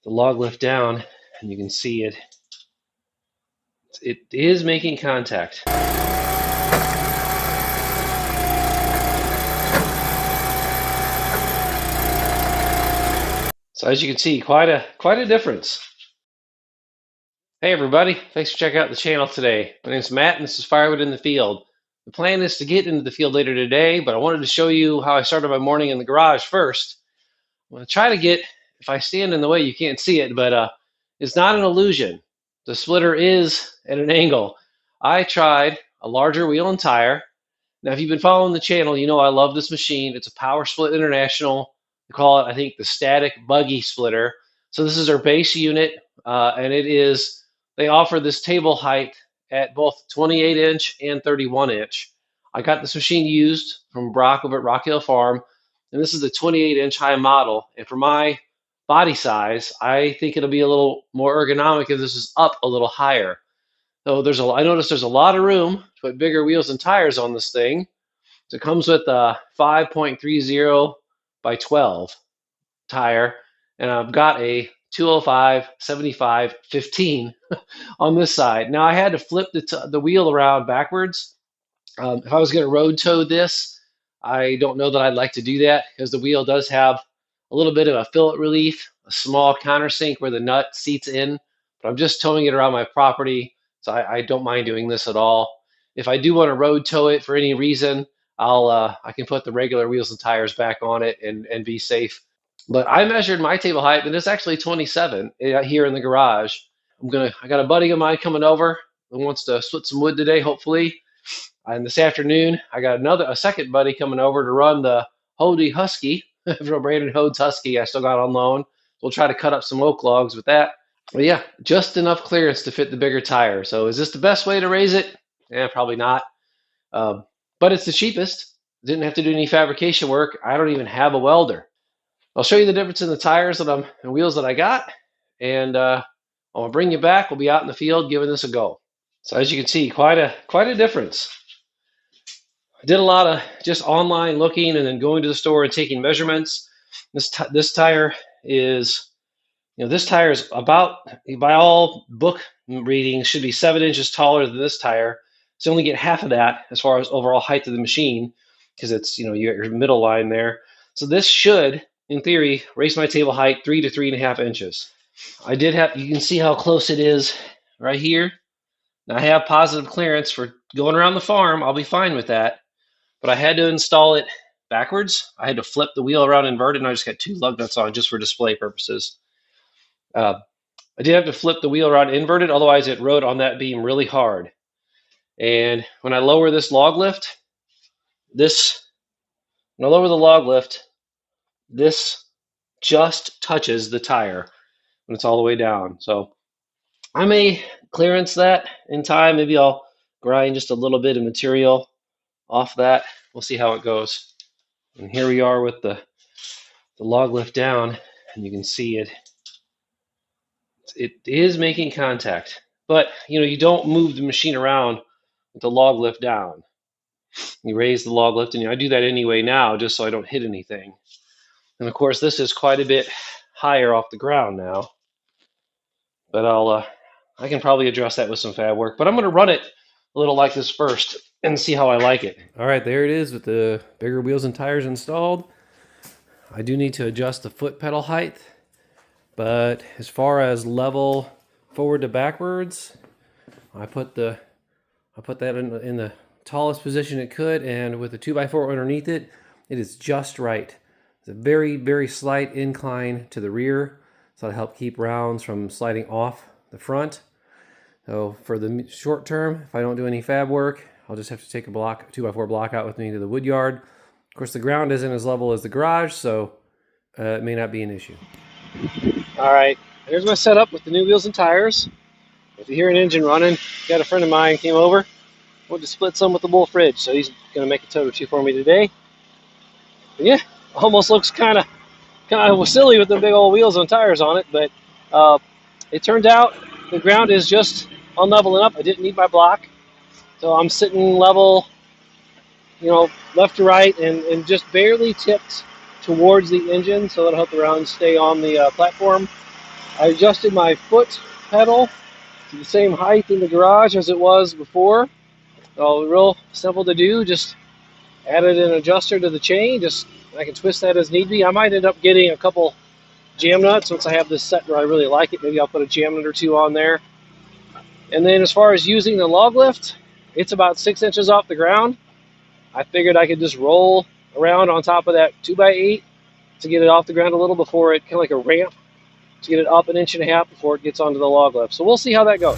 the log lift down, and you can see it is making contact. So as you can see, quite a difference. Hey everybody, thanks for checking out the channel today. My name is Matt and this is Firewood in the Field. The plan is to get into the field later today, but I wanted to show you how I started my morning in the garage first. I'm going to try to get, if I stand in the way you can't see it, but it's not an illusion. The splitter is at an angle. I tried a larger wheel and tire. Now if you've been following the channel, you know I love this machine. It's a Powersplit International. They call it, I think, the static buggy splitter. So this is our base unit, and they offer this table height at both 28-inch and 31-inch. I got this machine used from Brock over at Rock Hill Farm, and this is the 28-inch high model. And for my body size, I think it'll be a little more ergonomic if this is up a little higher. So I noticed there's a lot of room to put bigger wheels and tires on this thing. So it comes with a 5.30 by 12 tire, and I've got a 205, 75, 15 on this side. Now I had to flip the wheel around backwards. If I was going to road tow this, I don't know that I'd like to do that because the wheel does have a little bit of a fillet relief, a small countersink where the nut seats in, but I'm just towing it around my property, so I don't mind doing this at all. If I do want to road tow it for any reason, I can put the regular wheels and tires back on it and be safe. But I measured my table height, and it's actually 27 here in the garage. I got a buddy of mine coming over who wants to split some wood today, hopefully. And this afternoon, I got a second buddy coming over to run the Hody Husky, from Brandon Hode's Husky I still got on loan. We'll try to cut up some oak logs with that. But yeah, just enough clearance to fit the bigger tire. So is this the best way to raise it? Yeah, probably not. But it's the cheapest. Didn't have to do any fabrication work. I don't even have a welder. I'll show you the difference in the tires and wheels that I got, and I'll bring you back. We'll be out in the field giving this a go. So as you can see, quite a difference. I did a lot of just online looking and then going to the store and taking measurements. This tire is, this tire is about, by all book readings, should be 7 inches taller than this tire. So you only get half of that as far as overall height of the machine, because it's, you got your middle line there. So this should, in theory, raise my table height 3 to 3.5 inches. You can see how close it is right here. Now I have positive clearance for going around the farm. I'll be fine with that. But I had to install it backwards. I had to flip the wheel around inverted, and I just got 2 lug nuts on just for display purposes. I did have to flip the wheel around inverted, otherwise it rode on that beam really hard. And when I lower this log lift, this just touches the tire when it's all the way down. So I may clearance that in time. Maybe I'll grind just a little bit of material off that. We'll see how it goes. And here we are with the log lift down, and you can see it is making contact. But you don't move the machine around with the log lift down. You raise the log lift, and I do that anyway now just so I don't hit anything. And of course this is quite a bit higher off the ground now, but I can probably address that with some fab work. But I'm going to run it a little like this first and see how I like it. All right, there it is with the bigger wheels and tires installed. I do need to adjust the foot pedal height, but as far as level forward to backwards, I put that in the tallest position it could, and with the 2x4 underneath it, it is just right. It's a very, very slight incline to the rear, so it'll help keep rounds from sliding off the front. So for the short term, if I don't do any fab work, I'll just have to take a 2x4 block out with me to the wood yard. Of course, the ground isn't as level as the garage, so it may not be an issue. All right, here's my setup with the new wheels and tires. If you hear an engine running, got a friend of mine came over, wanted to split some with the Wolf Ridge, so he's going to make a total 2 for me today. And yeah, almost looks kind of silly with the big old wheels and tires on it, but it turned out the ground is just on leveling up. I didn't need my block, so I'm sitting level, left to right, and just barely tipped towards the engine, so that'll help the rounds stay on the platform. I adjusted my foot pedal to the same height in the garage as it was before. Real simple to do. Just added an adjuster to the chain. I can twist that as need be. I might end up getting a couple jam nuts once I have this set where I really like it. Maybe I'll put a jam nut or two on there. And then as far as using the log lift, it's about 6 inches off the ground. I figured I could just roll around on top of that 2x8 to get it off the ground a little before it, kind of like a ramp, to get it up 1.5 inches before it gets onto the log lift. So we'll see how that goes.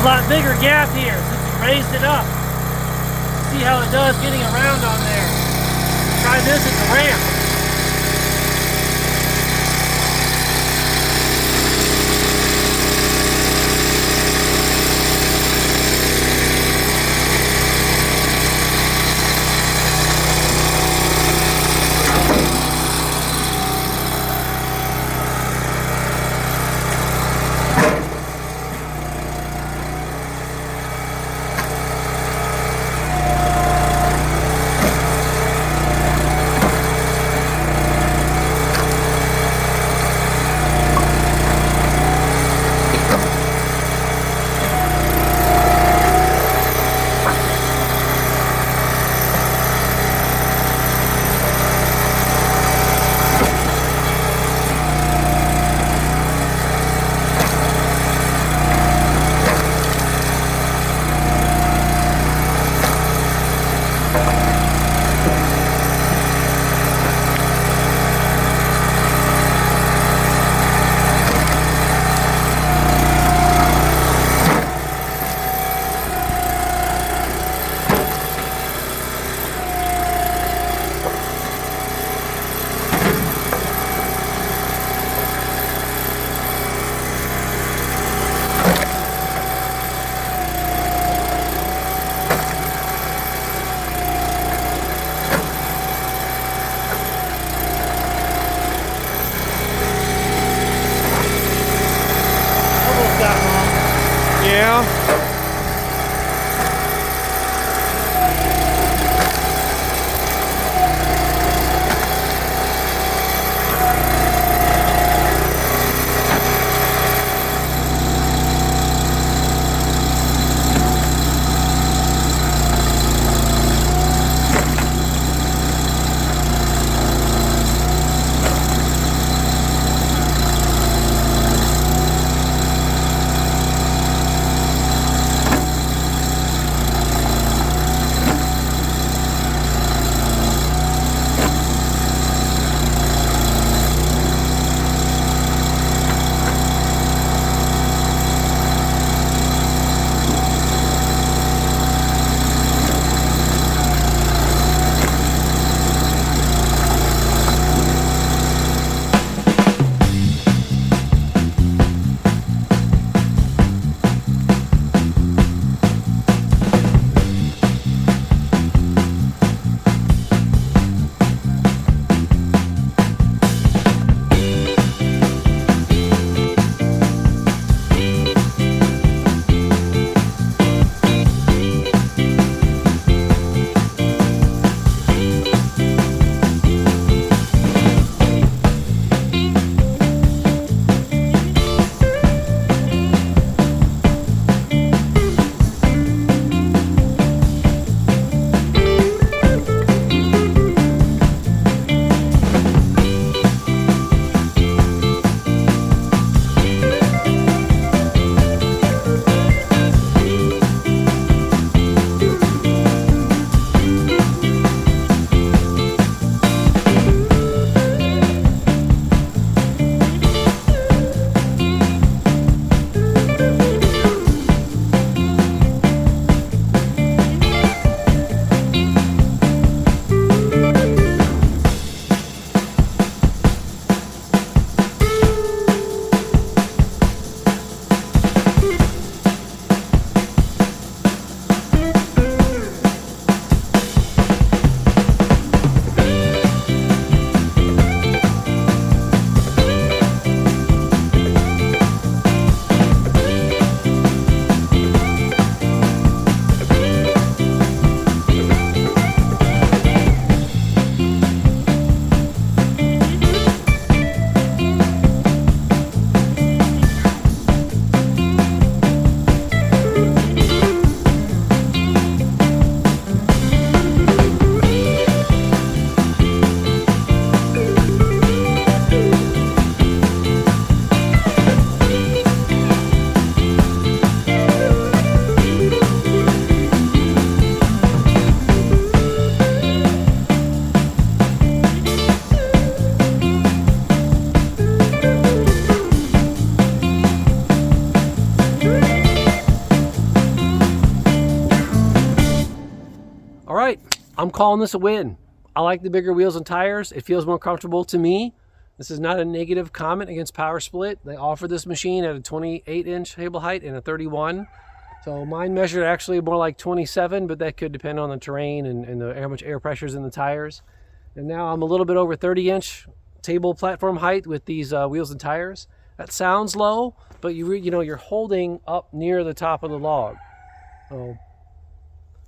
Lot bigger gap here since we raised it up. See how it does getting around on there. Try this as a ramp. around. All right, I'm calling this a win. I like the bigger wheels and tires. It feels more comfortable to me. This is not a negative comment against Powersplit. They offer this machine at a 28-inch table height and a 31. So mine measured actually more like 27, but that could depend on the terrain and how much air pressure is in the tires. And now I'm a little bit over 30-inch table platform height with these wheels and tires. That sounds low, but you're holding up near the top of the log. So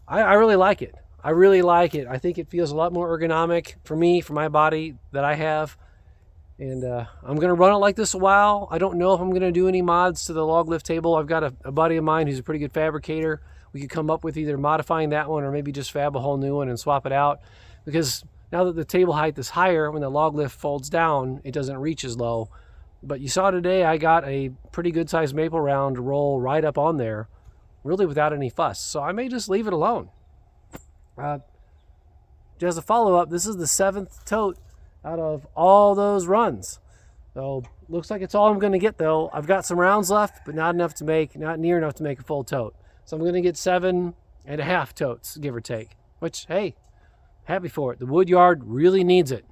I really like it. I really like it. I think it feels a lot more ergonomic for me, for my body that I have. And I'm going to run it like this a while. I don't know if I'm going to do any mods to the log lift table. I've got a buddy of mine who's a pretty good fabricator. We could come up with either modifying that one or maybe just fab a whole new one and swap it out. Because now that the table height is higher, when the log lift folds down, it doesn't reach as low. But you saw today I got a pretty good sized maple round to roll right up on there, really without any fuss. So I may just leave it alone. As a follow-up, this is the 7th tote out of all those runs. So looks like it's all I'm going to get though. I've got some rounds left, but not near enough to make a full tote. So I'm going to get 7.5 totes, give or take, which, hey, happy for it. The wood yard really needs it.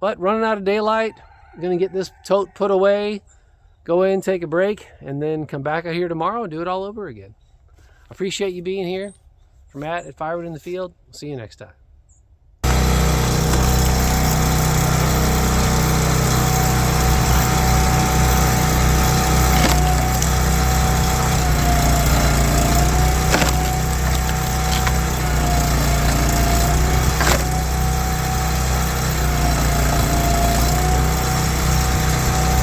But running out of daylight, I'm going to get this tote put away, go in, take a break, and then come back out here tomorrow and do it all over again. Appreciate you being here. For Matt at Firewood in the Field, see you next time.